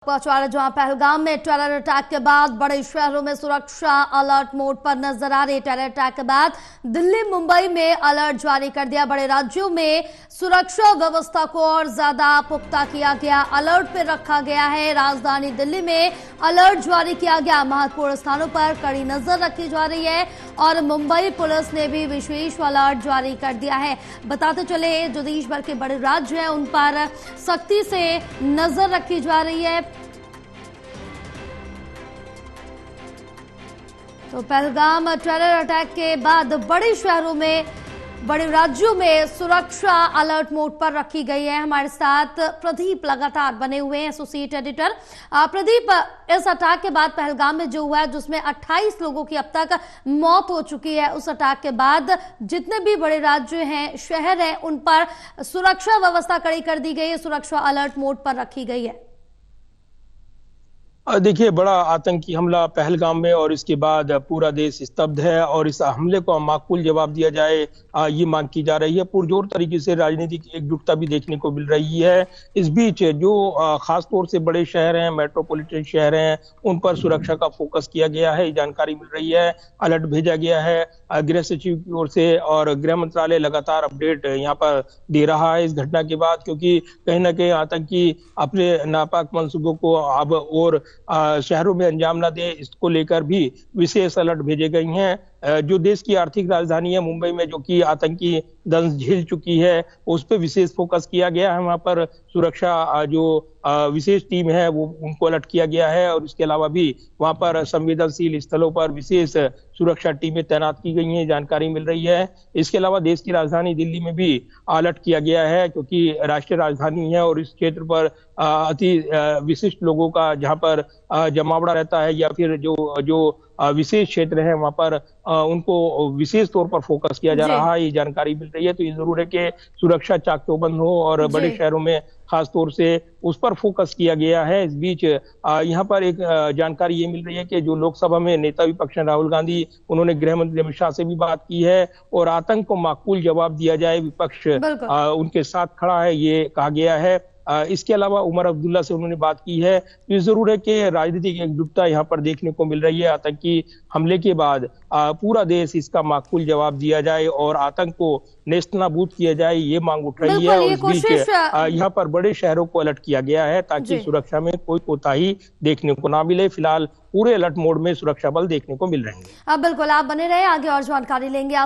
पहुंचा जहां पहलगाम में टेरर अटैक के बाद बड़े शहरों में सुरक्षा अलर्ट मोड पर नजर आ रही। टेरर अटैक के बाद दिल्ली मुंबई में अलर्ट जारी कर दिया। बड़े राज्यों में सुरक्षा व्यवस्था को और ज्यादा पुख्ता किया गया, अलर्ट पे रखा गया है। राजधानी दिल्ली में अलर्ट जारी किया गया, महत्वपूर्ण स्थानों पर कड़ी नजर रखी जा रही है और मुंबई पुलिस ने भी विशेष अलर्ट जारी कर दिया है। बताते चले जो देश भर के बड़े राज्य हैं उन पर सख्ती से नजर रखी जा रही है। तो पहलगाम टेरर अटैक के बाद बड़े शहरों में, बड़े राज्यों में सुरक्षा अलर्ट मोड पर रखी गई है। हमारे साथ प्रदीप लगातार बने हुए हैं, एसोसिएट एडिटर। प्रदीप, इस अटैक के बाद पहलगाम में जो हुआ है, जिसमें 28 लोगों की अब तक मौत हो चुकी है, उस अटैक के बाद जितने भी बड़े राज्य हैं, शहर हैं, उन पर सुरक्षा व्यवस्था कड़ी कर दी गई है, सुरक्षा अलर्ट मोड पर रखी गई है। देखिए, बड़ा आतंकी हमला पहलगाम में और इसके बाद पूरा देश स्तब्ध है और इस हमले को माकूल जवाब दिया जाए, ये मांग की जा रही है। पुरजोर तरीके से राजनीतिक एकजुटता भी देखने को मिल रही है। इस बीच जो खास तौर से बड़े शहर हैं, मेट्रोपॉलिटन शहर हैं, उन पर सुरक्षा का फोकस किया गया है, जानकारी मिल रही है। अलर्ट भेजा गया है गृह सचिव की ओर से और गृह मंत्रालय लगातार अपडेट यहाँ पर दे रहा है इस घटना के बाद, क्योंकि कहीं ना कहीं आतंकी अपने नापाक मंसूबों को अब और शहरों में अंजाम न दे, इसको लेकर भी विशेष अलर्ट भेजे गए हैं। जो देश की आर्थिक राजधानी है मुंबई में, जो कि आतंकी दंश झेल चुकी है, उस पर विशेष फोकस किया गया है। वहां पर सुरक्षा जो विशेष टीम है वो उनको अलर्ट किया गया है और इसके अलावा भी वहां पर संवेदनशील स्थलों पर विशेष सुरक्षा टीमें तैनात की गई हैं, जानकारी मिल रही है। इसके अलावा देश की राजधानी दिल्ली में भी अलर्ट किया गया है, क्योंकि राष्ट्रीय राजधानी है और इस क्षेत्र पर अति विशिष्ट लोगों का जहां पर जमावड़ा रहता है या फिर जो विशेष क्षेत्र है वहां पर उनको विशेष तौर पर फोकस किया जा रहा है, ये जानकारी मिल रही है। तो ये जरूर है कि सुरक्षा चाक चौबंद हो और बड़े शहरों में खास तौर से उस पर फोकस किया गया है। इस बीच यहाँ पर एक जानकारी ये मिल रही है कि जो लोकसभा में नेता विपक्ष हैं राहुल गांधी, उन्होंने गृह मंत्री अमित शाह से भी बात की है और आतंक को माकूल जवाब दिया जाए, विपक्ष उनके साथ खड़ा है, ये कहा गया है। इसके अलावा उमर अब्दुल्ला से उन्होंने बात की है। तो ये जरूर है कि राजनीतिक एकजुटता यहाँ पर देखने को मिल रही है। आतंकी हमले के बाद पूरा देश इसका माकूल जवाब दिया जाए और आतंक को नेस्तनाबूद किया जाए, ये मांग उठ रही है। और इस बीच यहाँ पर बड़े शहरों को अलर्ट किया गया है ताकि सुरक्षा में कोई कोताही देखने को ना मिले। फिलहाल पूरे अलर्ट मोड में सुरक्षा बल देखने को मिल रहे हैं। बिल्कुल, आप बने रहे, आगे और जानकारी लेंगे आप।